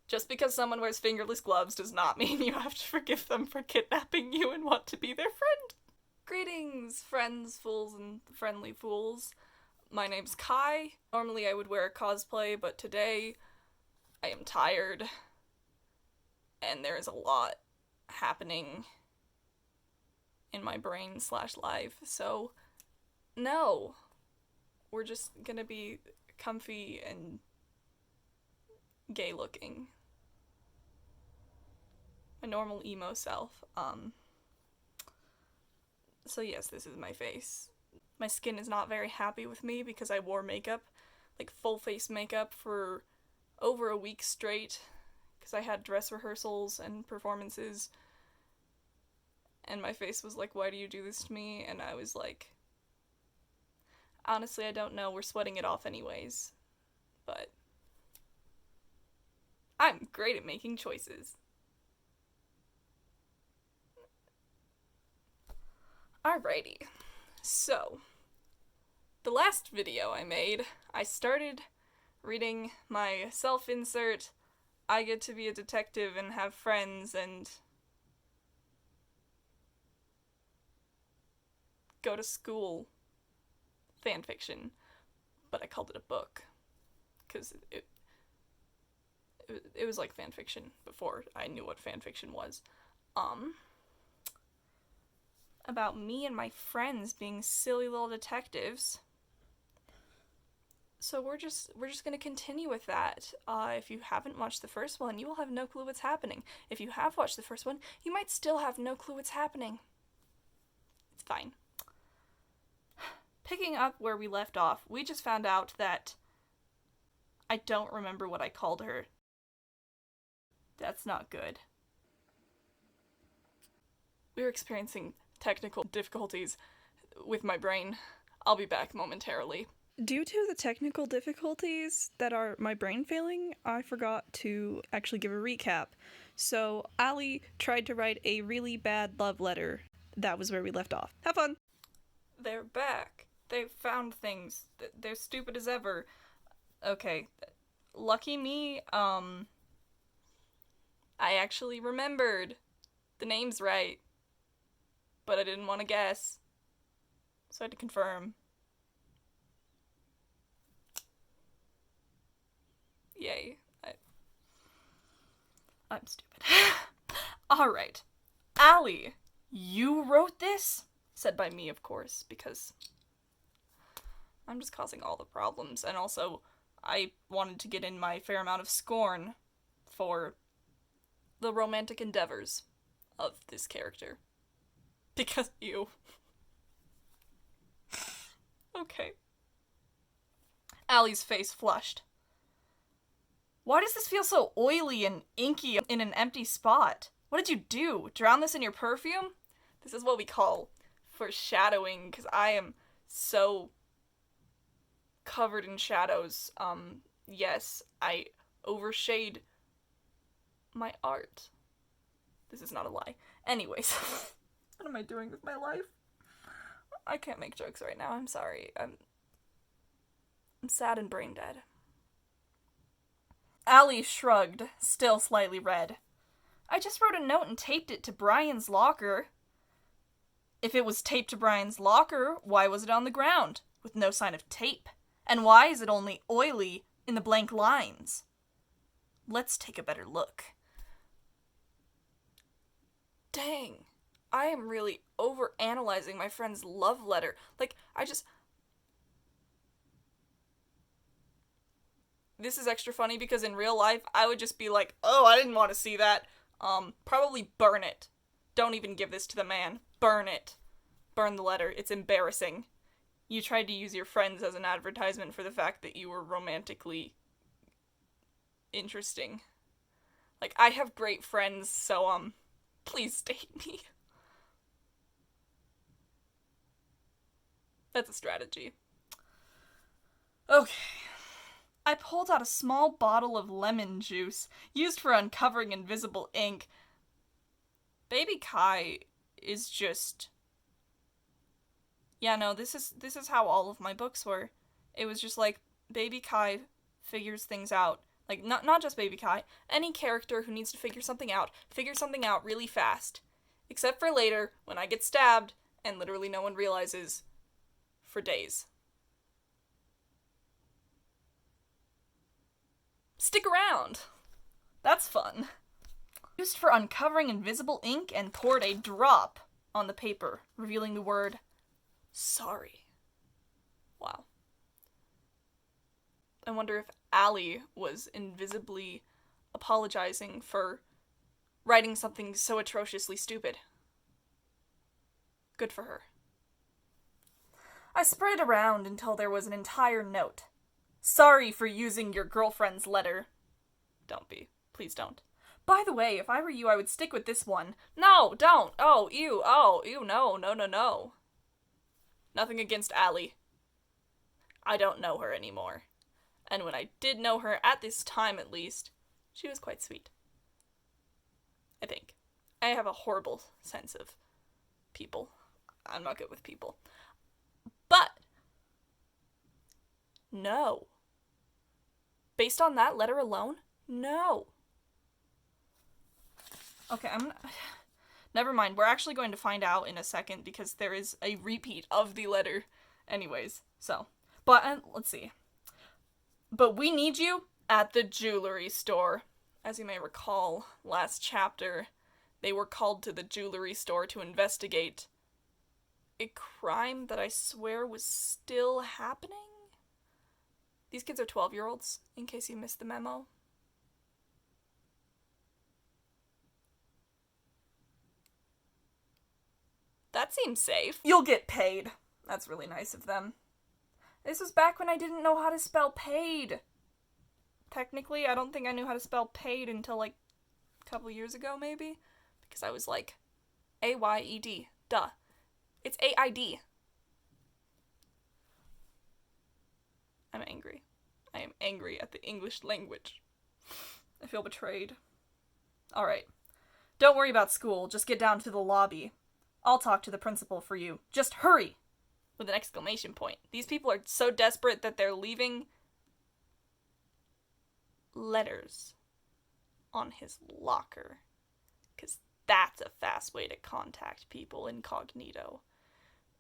Just because someone wears fingerless gloves does not mean you have to forgive them for kidnapping you and want to be their friend. Greetings, friends, fools, and friendly fools. My name's Kai. Normally I would wear a cosplay, but today I am tired. And there is a lot happening in my brain/life, so no. We're just gonna be comfy and gay looking. My normal emo self. So yes, this is my face. My skin is not very happy with me because I wore makeup, like full face makeup, for over a week straight, because I had dress rehearsals and performances, and my face was like, why do you do this to me? And I was like, honestly, I don't know, we're sweating it off anyways. But I'm great at making choices. Alrighty, so the last video I made, I started reading my self-insert, I get to be a detective and have friends and go to school fanfiction, but I called it a book, because it was like fanfiction before I knew what fanfiction was. About me and my friends being silly little detectives. So we're just gonna continue with that. If you haven't watched the first one, you will have no clue what's happening. If you have watched the first one, you might still have no clue what's happening. It's fine. Picking up where we left off, we just found out that I don't remember what I called her. That's not good. We're experiencing technical difficulties with my brain. I'll be back momentarily. Due to the technical difficulties that are my brain failing, I forgot to actually give a recap. So, Ali tried to write a really bad love letter. That was where we left off. Have fun! They're back. They found things. They're stupid as ever. Okay. Lucky me, I actually remembered the names right. But I didn't want to guess. So I had to confirm. Yay. I'm stupid. Alright. Ali, you wrote this? Said by me, of course, because I'm just causing all the problems. And also, I wanted to get in my fair amount of scorn for the romantic endeavors of this character. Because you. Okay. Allie's face flushed. Why does this feel so oily and inky in an empty spot? What did you do? Drown this in your perfume? This is what we call foreshadowing, because I am so covered in shadows. Yes, I overshade my art. This is not a lie. Anyways. What am I doing with my life? I can't make jokes right now. I'm sorry. I'm sad and brain dead. Ali shrugged, still slightly red. I just wrote a note and taped it to Brian's locker. If it was taped to Brian's locker, why was it on the ground, with no sign of tape? And why is it only oily in the blank lines? Let's take a better look. Dang. I am really overanalyzing my friend's love letter. This is extra funny because in real life, I would just be like, oh, I didn't want to see that. Probably burn it. Don't even give this to the man. Burn it. Burn the letter. It's embarrassing. You tried to use your friends as an advertisement for the fact that you were romantically interesting. I have great friends, so, please date me. That's a strategy. Okay. I pulled out a small bottle of lemon juice, used for uncovering invisible ink. Baby Kai is just... Yeah, no, this is how all of my books were. It was just like, Baby Kai figures things out. Like, not just Baby Kai. Any character who needs to figure something out really fast. Except for later, when I get stabbed, and literally no one realizes for days. Stick around! That's fun. Used for uncovering invisible ink and poured a drop on the paper, revealing the word sorry. Wow. I wonder if Allie was invisibly apologizing for writing something so atrociously stupid. Good for her. I spread around until there was an entire note. Sorry for using your girlfriend's letter. Don't be. Please don't. By the way, if I were you, I would stick with this one. No, don't. Oh, ew, no. Nothing against Allie. I don't know her anymore. And when I did know her, at this time at least, she was quite sweet. I think. I have a horrible sense of people. I'm not good with people. But, no. Based on that letter alone, no. Okay, never mind. We're actually going to find out in a second because there is a repeat of the letter anyways. So, but let's see. But we need you at the jewelry store. As you may recall, last chapter, they were called to the jewelry store to investigate a crime that I swear was still happening? These kids are 12-year-olds, in case you missed the memo. That seems safe. You'll get paid. That's really nice of them. This was back when I didn't know how to spell paid. Technically, I don't think I knew how to spell paid until, like, a couple years ago, maybe? Because I was like, A-Y-E-D. Duh. It's A-I-D. I'm angry. I am angry at the English language. I feel betrayed. Alright. Don't worry about school. Just get down to the lobby. I'll talk to the principal for you. Just hurry! With an exclamation point. These people are so desperate that they're leaving letters on his locker. Because that's a fast way to contact people incognito.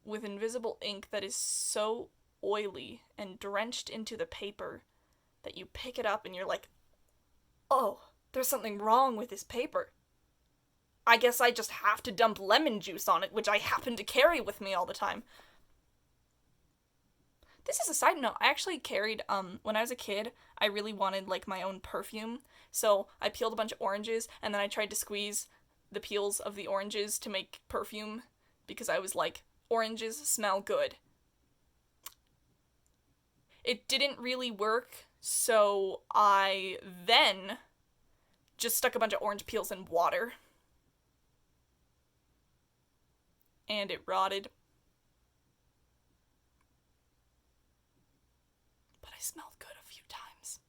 With invisible ink that is so oily and drenched into the paper that you pick it up and you're like, oh, there's something wrong with this paper. I guess I just have to dump lemon juice on it, which I happen to carry with me all the time. This is a side note. I actually carried, when I was a kid, I really wanted, like, my own perfume. So I peeled a bunch of oranges, and then I tried to squeeze the peels of the oranges to make perfume, because I was like, oranges smell good. It didn't really work, so I then just stuck a bunch of orange peels in water. And it rotted. But I smelled good a few times.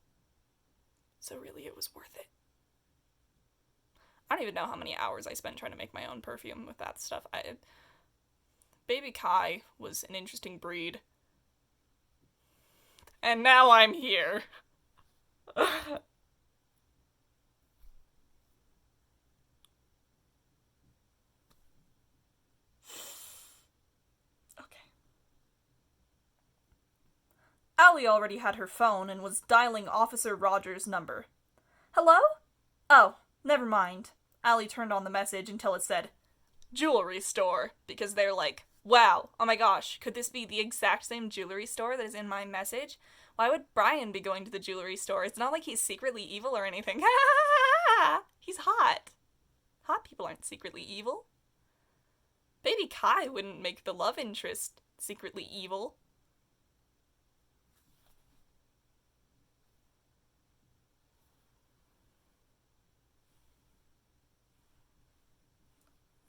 So really it was worth it. I don't even know how many hours I spent trying to make my own perfume with that stuff. Baby Kai was an interesting breed. And now I'm here. Okay. Allie already had her phone and was dialing Officer Rogers' number. Hello? Oh, never mind. Allie turned on the message until it said, jewelry store, because they're like, wow, oh my gosh, could this be the exact same jewelry store that is in my message? Why would Brian be going to the jewelry store? It's not like he's secretly evil or anything. He's hot. Hot people aren't secretly evil. Baby Kai wouldn't make the love interest secretly evil.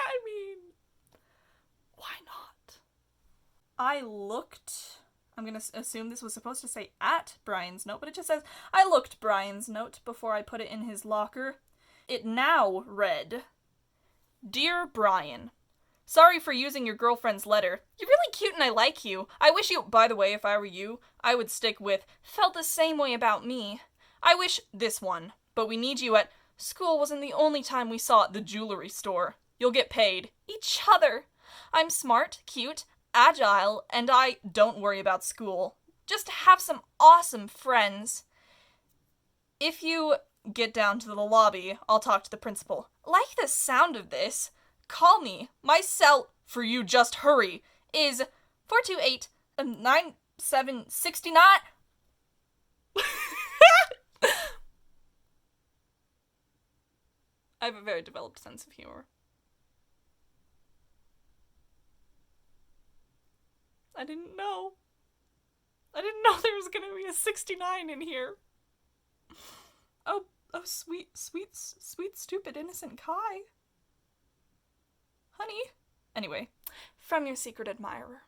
I mean, why not? I looked, I'm gonna assume this was supposed to say at Brian's note, but it just says, I looked Brian's note before I put it in his locker. It now read, Dear Brian, sorry for using your girlfriend's letter. You're really cute and I like you. I wish you, by the way, if I were you, I would stick with, felt the same way about me. I wish this one, but we need you at school wasn't the only time we saw at the jewelry store. You'll get paid. Each other. I'm smart, cute, agile, and I don't worry about school. Just have some awesome friends. If you get down to the lobby, I'll talk to the principal. Like the sound of this. Call me. My cell, for you just hurry, is 428-9769. I have a very developed sense of humor. I didn't know there was gonna be a 69 in here. Oh, sweet, stupid, innocent Kai. Honey. Anyway, from your secret admirer.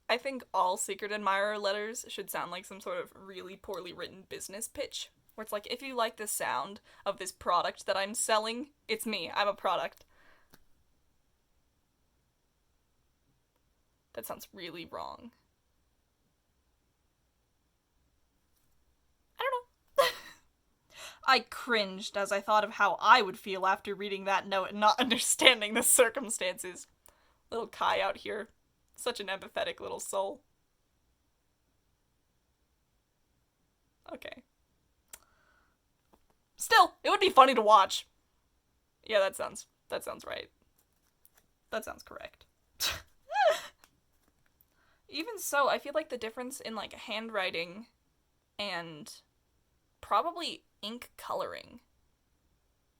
I think all secret admirer letters should sound like some sort of really poorly written business pitch. Where it's like, if you like the sound of this product that I'm selling, it's me. I'm a product. That sounds really wrong. I don't know. I cringed as I thought of how I would feel after reading that note and not understanding the circumstances. Little Kai out here. Such an empathetic little soul. Okay. Still, it would be funny to watch. Yeah, that sounds right. That sounds correct. Even so, I feel like the difference in, like, handwriting and probably ink coloring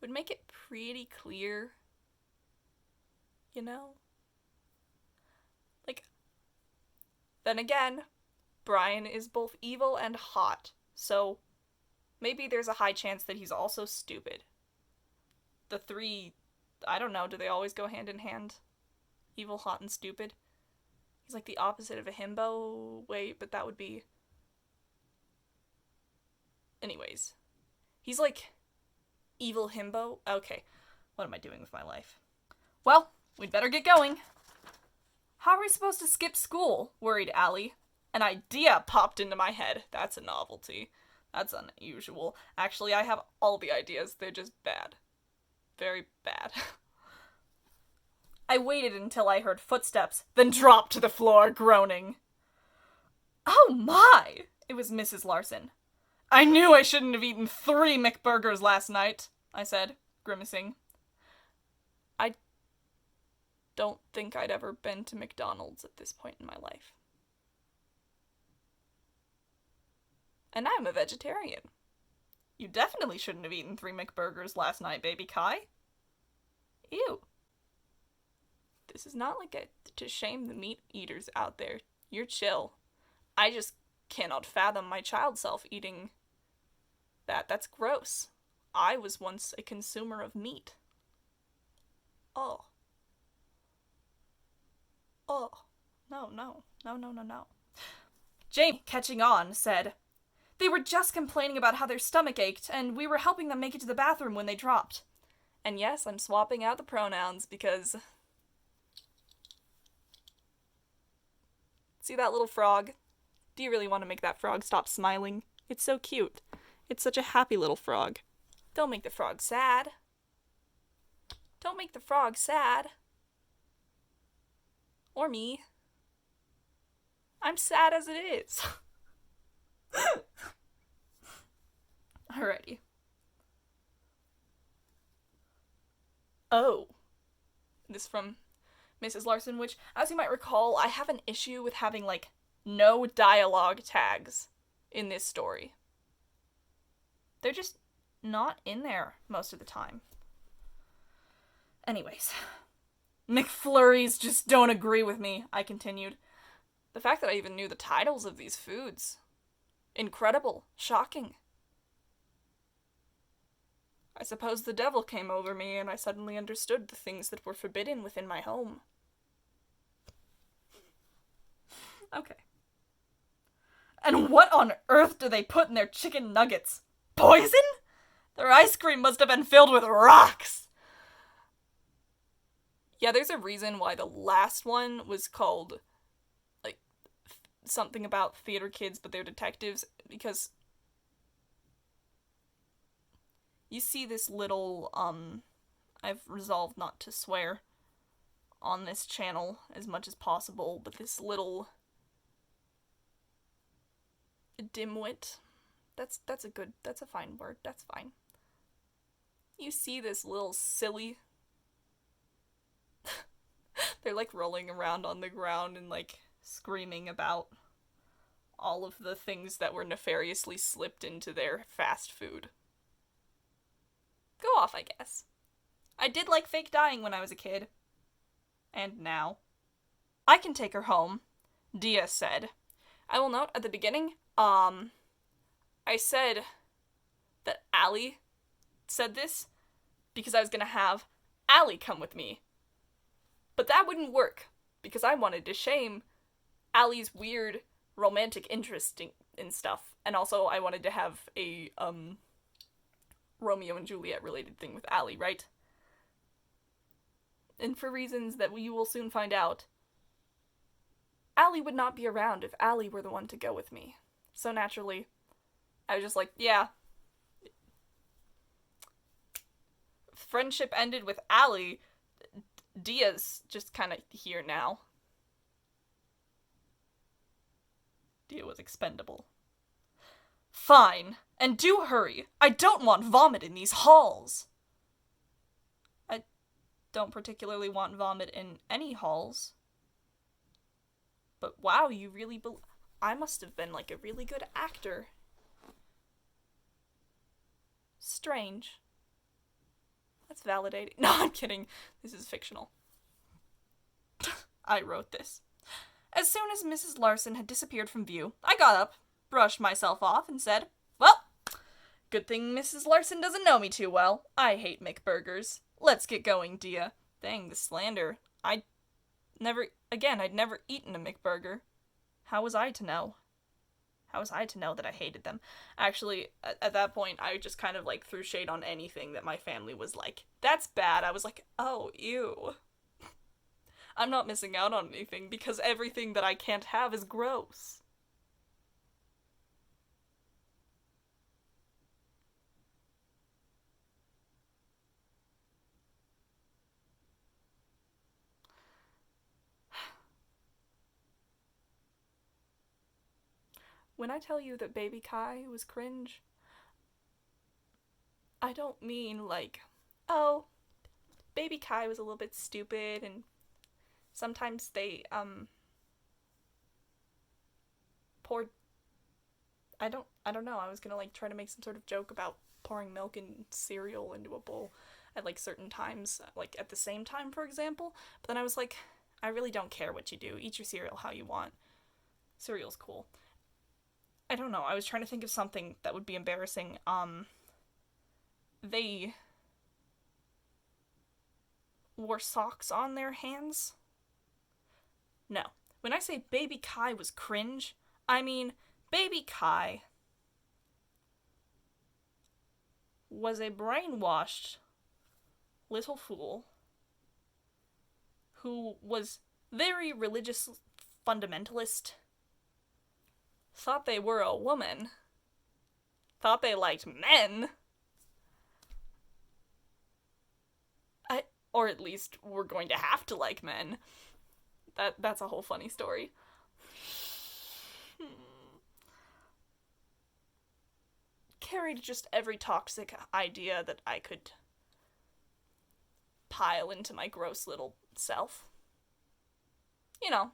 would make it pretty clear. You know? Like, then again, Brian is both evil and hot, so maybe there's a high chance that he's also stupid. The three, I don't know, do they always go hand in hand? Evil, hot, and stupid? He's like the opposite of a himbo. Wait, but that would be... Anyways. He's like evil himbo. Okay, what am I doing with my life? Well, we'd better get going. How are we supposed to skip school? Worried Allie. An idea popped into my head. That's a novelty. That's unusual. Actually, I have all the ideas. They're just bad. Very bad. I waited until I heard footsteps, then dropped to the floor, groaning. Oh my! It was Mrs. Larson. I knew I shouldn't have eaten 3 McBurgers last night, I said, grimacing. I don't think I'd ever been to McDonald's at this point in my life. And I'm a vegetarian. You definitely shouldn't have eaten 3 McBurgers last night, baby Kai. Ew. This is not like to shame the meat eaters out there. You're chill. I just cannot fathom my child self eating that. That's gross. I was once a consumer of meat. Oh. Oh. No. Jamie, catching on, said, they were just complaining about how their stomach ached, and we were helping them make it to the bathroom when they dropped. And yes, I'm swapping out the pronouns because... See that little frog? Do you really want to make that frog stop smiling? It's so cute. It's such a happy little frog. Don't make the frog sad. Don't make the frog sad. Or me. I'm sad as it is. Alrighty. Oh. This from Mrs. Larson, which, as you might recall, I have an issue with having, like, no dialogue tags in this story. They're just not in there most of the time. Anyways. McFlurries just don't agree with me, I continued. The fact that I even knew the titles of these foods. Incredible. Shocking. I suppose the devil came over me and I suddenly understood the things that were forbidden within my home. Okay. And what on earth do they put in their chicken nuggets? Poison? Their ice cream must have been filled with rocks! Yeah, there's a reason why the last one was called, like, something about theater kids, but they're detectives, because you see this little, I've resolved not to swear on this channel as much as possible, but this little dimwit, that's a fine word, that's fine. You see this little silly, they're like rolling around on the ground and like screaming about all of the things that were nefariously slipped into their fast food. Go off, I guess. I did like fake dying when I was a kid. And now. I can take her home, Dia said. I will note at the beginning, I said that Allie said this because I was gonna have Allie come with me. But that wouldn't work, because I wanted to shame Allie's weird romantic interest in stuff. And also I wanted to have a, Romeo and Juliet related thing with Allie, right? And for reasons that you will soon find out, Allie would not be around if Allie were the one to go with me. So naturally, I was just like, yeah. Friendship ended with Allie. Dia's just kind of here now. Dia was expendable. Fine, and do hurry. I don't want vomit in these halls. I don't particularly want vomit in any halls. But wow, you really I must have been like a really good actor. Strange. That's validating. No, I'm kidding. This is fictional. I wrote this. As soon as Mrs. Larson had disappeared from view, I got up, brushed myself off, and said, well, good thing Mrs. Larson doesn't know me too well. I hate McBurgers. Let's get going, Dia. Dang, the slander. I'd never eaten a McBurger. How was I to know? How was I to know that I hated them? Actually, at that point, I just kind of, like, threw shade on anything that my family was like, that's bad. I was like, oh, ew. I'm not missing out on anything, because everything that I can't have is gross. When I tell you that Baby Kai was cringe, I don't mean like, oh, Baby Kai was a little bit stupid and sometimes they, poured, I don't know, I was gonna like try to make some sort of joke about pouring milk and cereal into a bowl at like certain times, like at the same time, for example, but then I was like, I really don't care what you do, eat your cereal how you want. Cereal's cool. I don't know, I was trying to think of something that would be embarrassing. They wore socks on their hands? No. When I say Baby Kai was cringe, I mean Baby Kai was a brainwashed little fool who was very religious fundamentalist, thought they were a woman, thought they liked men, or at least were going to have to like men. That's a whole funny story. Carried just every toxic idea that I could pile into my gross little self. You know,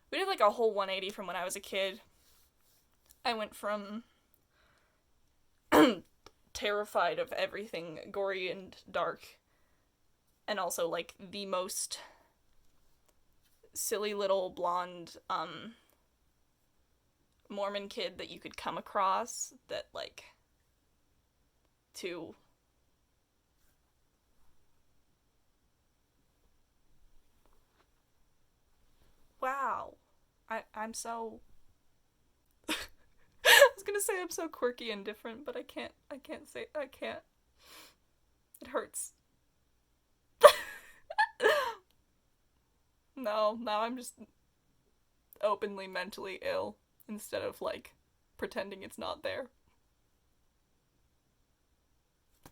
we did like a whole 180 from when I was a kid. I went from terrified of everything gory and dark, and also like the most silly little blonde Mormon kid that you could come across, that like, to wow, I'm so I was gonna say I'm so quirky and different, but I can't say, I can't. It hurts. No, I'm just, openly mentally ill instead of, like, pretending it's not there.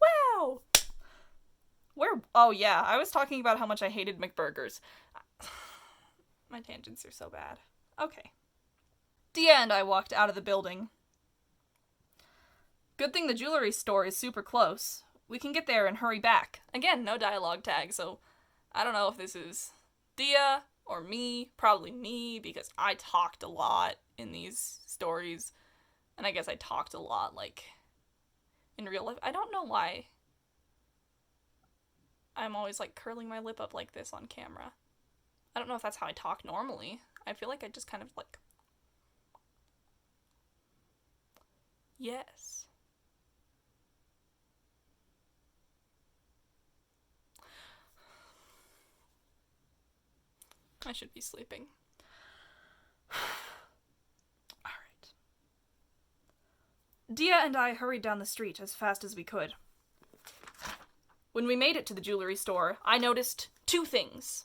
Wow! Oh yeah, I was talking about how much I hated McBurgers. My tangents are so bad. Okay. Dia and I walked out of the building. Good thing the jewelry store is super close. We can get there and hurry back. Again, no dialogue tag, so I don't know if this is Dia or me. Probably me, because I talked a lot in these stories. And I guess I talked a lot, like, in real life. I don't know why I'm always, like, curling my lip up like this on camera. I don't know if that's how I talk normally. I feel like I just kind of, like... Yes. I should be sleeping. Alright. Dia and I hurried down the street as fast as we could. When we made it to the jewelry store, I noticed two things.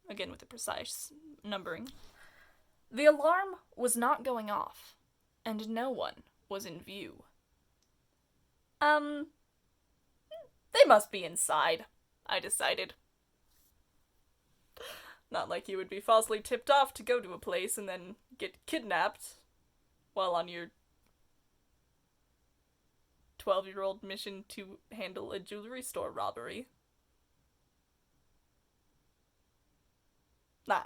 Again with the precise numbering. The alarm was not going off, and no one was in view. They must be inside, I decided. Not like you would be falsely tipped off to go to a place and then get kidnapped while on your 12-year-old mission to handle a jewelry store robbery. Nah.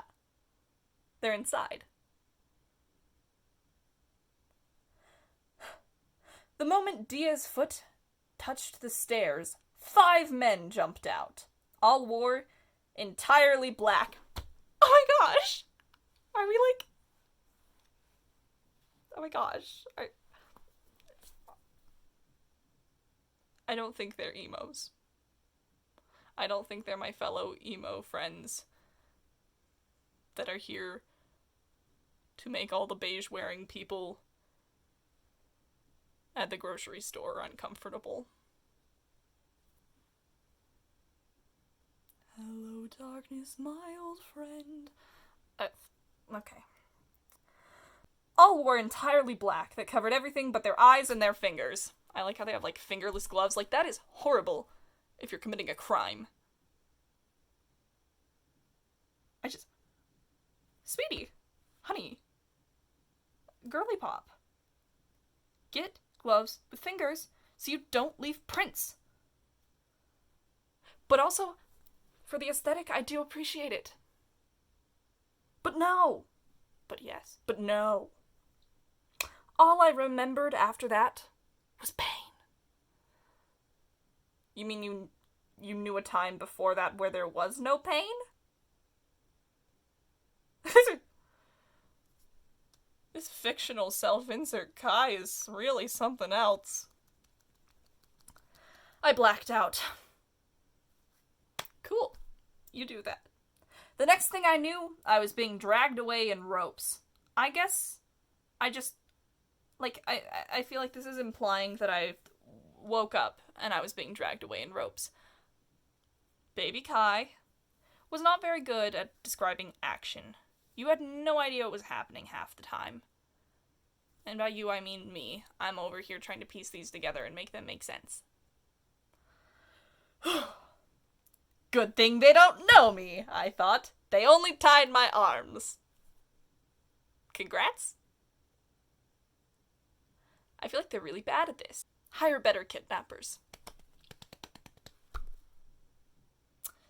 They're inside. The moment Dia's foot touched the stairs, 5 men jumped out. All wore entirely black. Oh my gosh! Are we like... Oh my gosh. I don't think they're emos. I don't think they're my fellow emo friends that are here to make all the beige-wearing people at the grocery store uncomfortable. Hello, darkness, my old friend. Okay. All wore entirely black that covered everything but their eyes and their fingers. I like how they have, like, fingerless gloves. Like, that is horrible if you're committing a crime. Sweetie, honey, girly pop, get gloves with fingers so you don't leave prints. But also, for the aesthetic, I do appreciate it. But no. But yes. But no. All I remembered after that was pain. You mean you knew a time before that where there was no pain? This fictional self-insert Kai is really something else. I blacked out. Cool. You do that. The next thing I knew, I was being dragged away in ropes. I guess I just... Like, I feel like this is implying that I woke up and I was being dragged away in ropes. Baby Kai was not very good at describing action. You had no idea what was happening half the time. And by you, I mean me. I'm over here trying to piece these together and make them make sense. Good thing they don't know me, I thought. They only tied my arms. Congrats. I feel like they're really bad at this. Hire better kidnappers.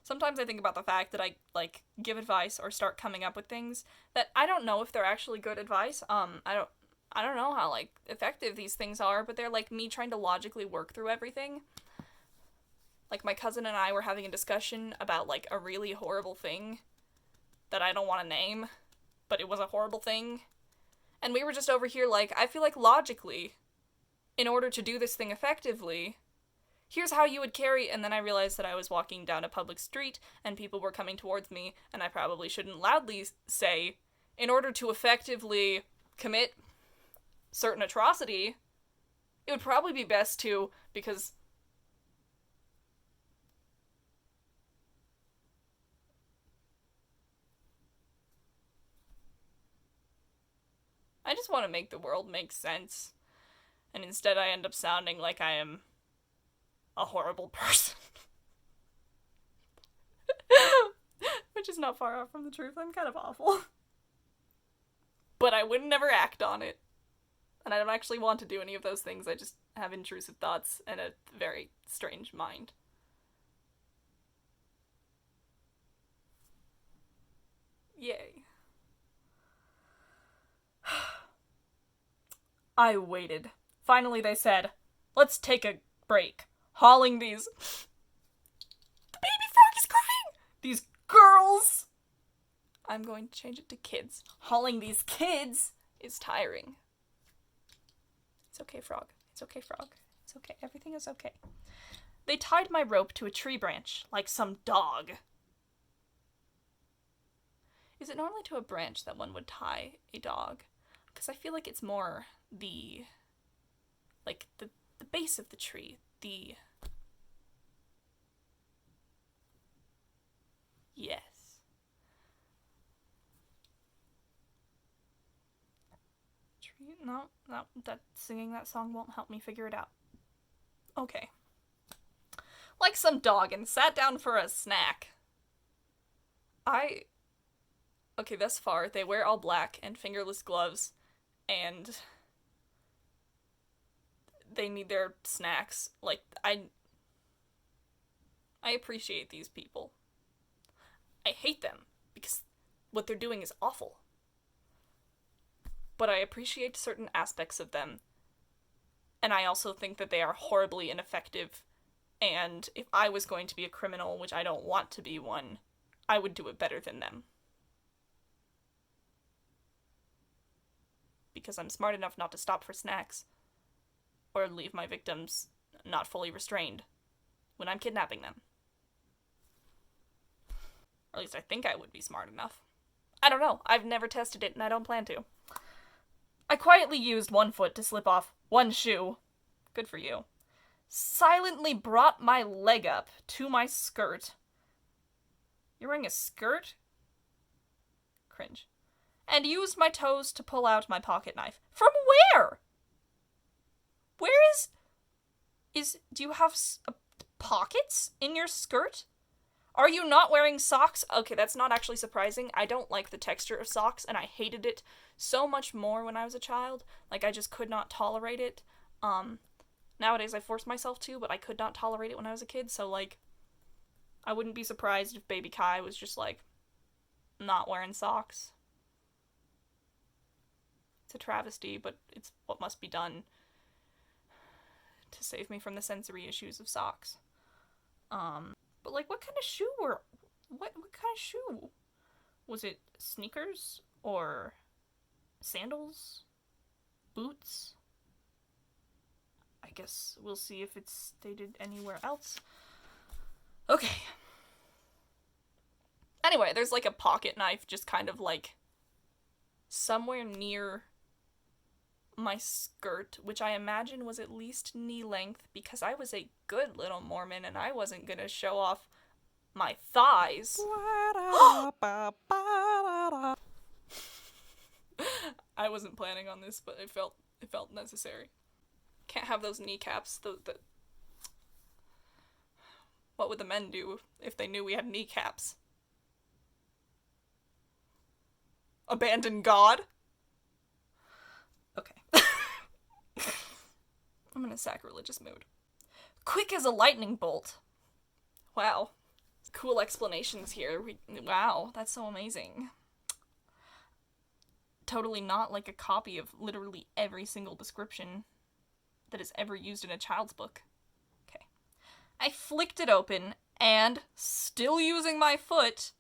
Sometimes I think about the fact that I, like, give advice or start coming up with things that I don't know if they're actually good advice. I don't know how, like, effective these things are, but they're, like, me trying to logically work through everything. Like, my cousin and I were having a discussion about, like, a really horrible thing that I don't want to name, but it was a horrible thing. And we were just over here, like, I feel like logically, in order to do this thing effectively, here's how you would carry, and then I realized that I was walking down a public street, and people were coming towards me, and I probably shouldn't loudly say, in order to effectively commit certain atrocity, it would probably be best to, because... I just want to make the world make sense. And instead I end up sounding like I am a horrible person. Which is not far off from the truth. I'm kind of awful. But I would never act on it. And I don't actually want to do any of those things. I just have intrusive thoughts and a very strange mind. Yay. I waited. Finally they said, let's take a break. Hauling these... The baby frog is crying! These girls! I'm going to change it to kids. Hauling these kids is tiring. It's okay, frog. It's okay, frog. It's okay. Everything is okay. They tied my rope to a tree branch, like some dog. Is it normally to a branch that one would tie a dog? Because I feel like it's more the base of the tree. Yes. Tree? No, that singing that song won't help me figure it out. Okay. Like some dog and sat down for a snack. Okay, thus far, they wear all black and fingerless gloves, and they need their snacks. Like, I appreciate these people. I hate them, because what they're doing is awful. But I appreciate certain aspects of them, and I also think that they are horribly ineffective, and if I was going to be a criminal, which I don't want to be one, I would do it better than them. Because I'm smart enough not to stop for snacks, or leave my victims not fully restrained when I'm kidnapping them. Or at least I think I would be smart enough. I don't know. I've never tested it, and I don't plan to. I quietly used one foot to slip off one shoe. Good for you. Silently brought my leg up to my skirt. You're wearing a skirt? Cringe. And used my toes to pull out my pocket knife. From where? Where do you have pockets in your skirt? Are you not wearing socks? Okay, that's not actually surprising. I don't like the texture of socks, and I hated it so much more when I was a child. Like, I just could not tolerate it. Nowadays I force myself to, but I could not tolerate it when I was a kid, so, like, I wouldn't be surprised if baby Kai was just, like, not wearing socks. It's a travesty, but it's what must be done to save me from the sensory issues of socks. But, like, what kind of shoe what kind of shoe? Was it sneakers? Or sandals? Boots? I guess we'll see if it's stated anywhere else. Okay. Anyway, there's, like, a pocket knife just kind of, like, somewhere near my skirt, which I imagine was at least knee length, because I was a good little Mormon and I wasn't gonna show off my thighs. I wasn't planning on this, but it felt necessary. Can't have those kneecaps. What would the men do if they knew we had kneecaps? Abandon God? Okay. I'm in a sacrilegious mood. Quick as a lightning bolt. Wow. Cool explanations here. Wow, that's so amazing. Totally not like a copy of literally every single description that is ever used in a child's book. Okay. I flicked it open, and, still using my foot,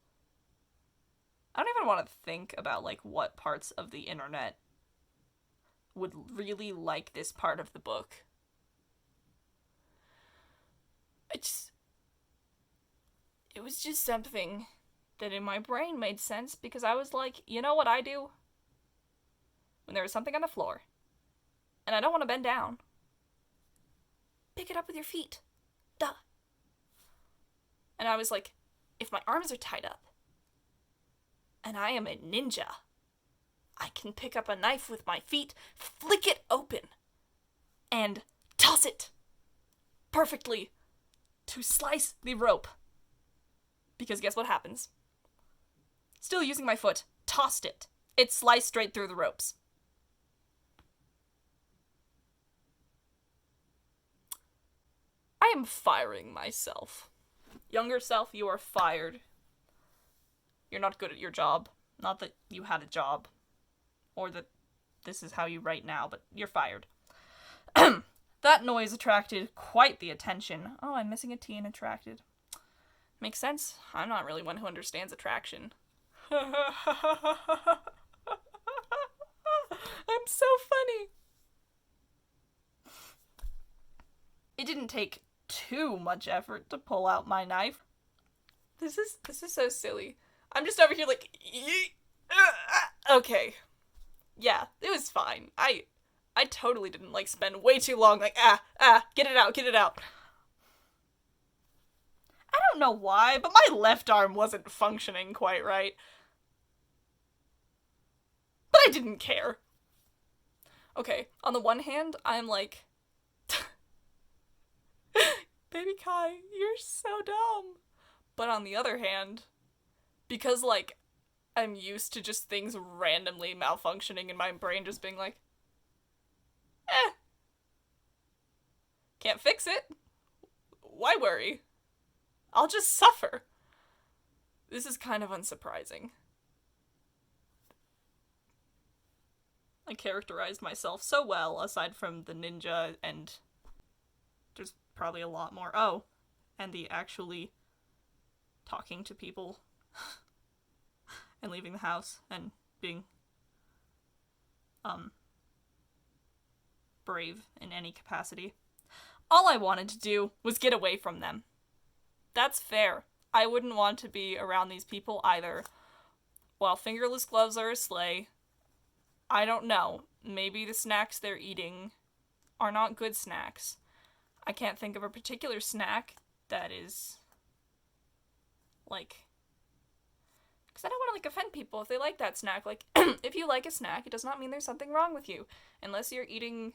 I don't even want to think about, like, what parts of the internet would really like this part of the book. It was just something that in my brain made sense, because I was like, you know what I do? When there is something on the floor, and I don't want to bend down, pick it up with your feet. Duh. And I was like, if my arms are tied up, and I am a ninja, I can pick up a knife with my feet, flick it open, and toss it perfectly to slice the rope. Because guess what happens? Still using my foot, tossed it. It sliced straight through the ropes. I am firing myself. Younger self, you are fired. You're not good at your job. Not that you had a job. Or that this is how you write now, but you're fired. That noise attracted quite the attention. Oh, I'm missing a T in attracted. Makes sense. I'm not really one who understands attraction. I'm so funny. It didn't take too much effort to pull out my knife. This is so silly. I'm just over here like, okay. Yeah, it was fine. I totally didn't like spend way too long like, get it out. I don't know why, but my left arm wasn't functioning quite right. But I didn't care. Okay, on the one hand, I'm like, baby Kai, you're so dumb. But on the other hand, because, like, I'm used to just things randomly malfunctioning and my brain just being like, can't fix it. Why worry? I'll just suffer. This is kind of unsurprising. I characterized myself so well, aside from the ninja, and there's probably a lot more. Oh, and the actually talking to people and leaving the house and being brave in any capacity. All I wanted to do was get away from them. That's fair. I wouldn't want to be around these people either. While fingerless gloves are a sleigh, I don't know. Maybe the snacks they're eating are not good snacks. I can't think of a particular snack that is, like, because I don't want to, like, offend people if they like that snack. Like, if you like a snack, it does not mean there's something wrong with you. Unless you're eating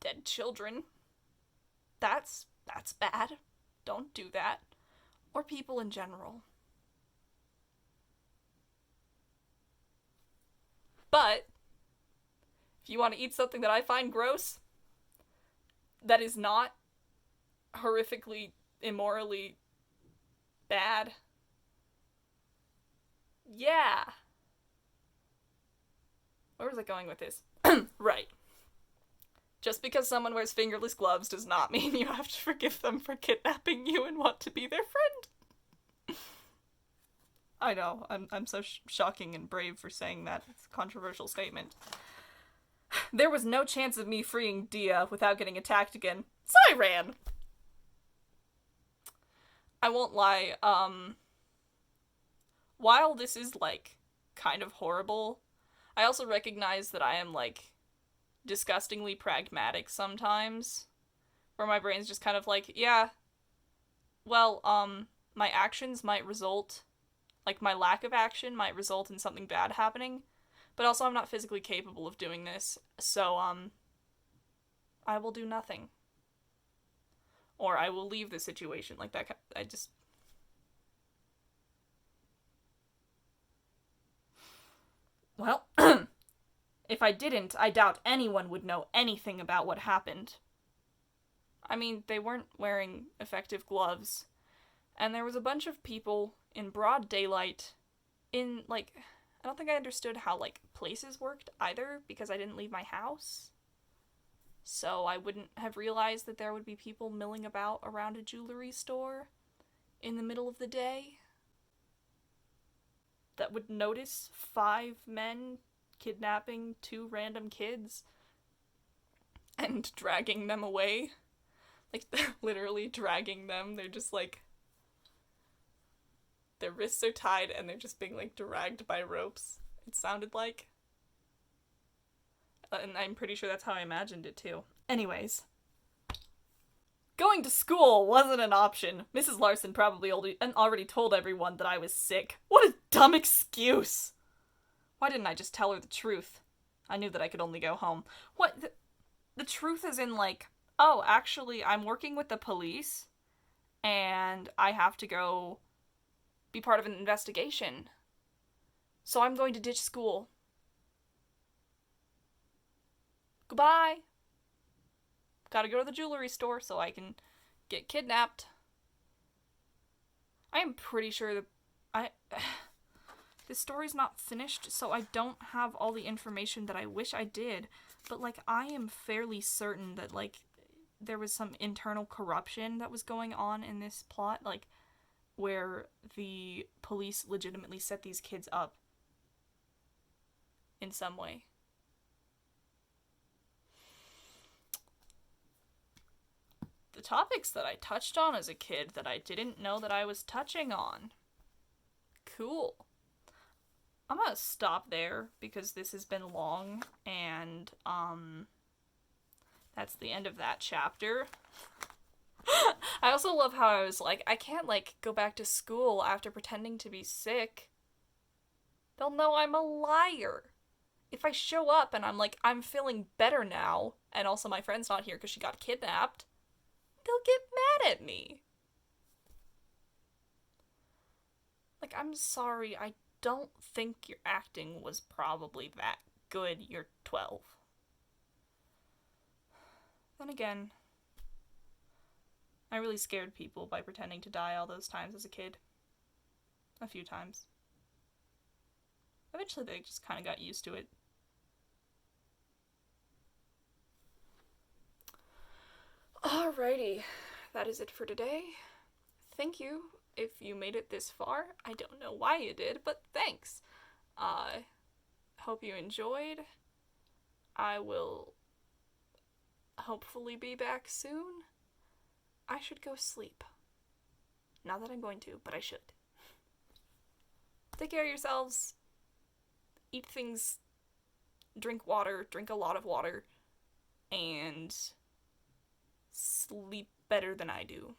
dead children. That's bad. Don't do that. Or people in general. But if you want to eat something that I find gross, that is not horrifically, immorally bad, yeah. Where was I going with this? Right. Just because someone wears fingerless gloves does not mean you have to forgive them for kidnapping you and want to be their friend. I know, I'm so shocking and brave for saying that. It's a controversial statement. There was no chance of me freeing Dia without getting attacked again, so I ran. I won't lie, while this is, like, kind of horrible, I also recognize that I am, like, disgustingly pragmatic sometimes, where my brain's just kind of like, yeah, well, my actions might result, like, my lack of action might result in something bad happening, but also I'm not physically capable of doing this, so, I will do nothing. Or I will leave the situation, like that. Well, if I didn't, I doubt anyone would know anything about what happened. I mean, they weren't wearing effective gloves, and there was a bunch of people in broad daylight in, like, I don't think I understood how, like, places worked either, because I didn't leave my house. So I wouldn't have realized that there would be people milling about around a jewelry store in the middle of the day that would notice 5 men kidnapping 2 random kids and dragging them away. Like, literally dragging them. They're just, like, their wrists are tied and they're just being, like, dragged by ropes, it sounded like. And I'm pretty sure that's how I imagined it, too. Anyways. Going to school wasn't an option. Mrs. Larson probably already told everyone that I was sick. What a dumb excuse! Why didn't I just tell her the truth? I knew that I could only go home. What? The truth is in, like, oh, actually, I'm working with the police, and I have to go be part of an investigation. So I'm going to ditch school. Goodbye. Gotta go to the jewelry store so I can get kidnapped. I am pretty sure that this story's not finished, so I don't have all the information that I wish I did. But, like, I am fairly certain that, like, there was some internal corruption that was going on in this plot, like, where the police legitimately set these kids up in some way. The topics that I touched on as a kid that I didn't know that I was touching on. Cool. I'm gonna stop there because this has been long, and that's the end of that chapter. I also love how I was like, I can't, like, go back to school after pretending to be sick. They'll know I'm a liar. If I show up and I'm like, I'm feeling better now, and also my friend's not here because she got kidnapped, they'll get mad at me. Like, I'm sorry, I don't think your acting was probably that good. You're 12. Then again, I really scared people by pretending to die all those times as a kid. A few times. Eventually they just kind of got used to it. Alrighty, that is it for today. Thank you if you made it this far. I don't know why you did, but thanks. Hope you enjoyed. I will hopefully be back soon. I should go sleep. Not that I'm going to, but I should. Take care of yourselves. Eat things. Drink water. Drink a lot of water. And sleep better than I do.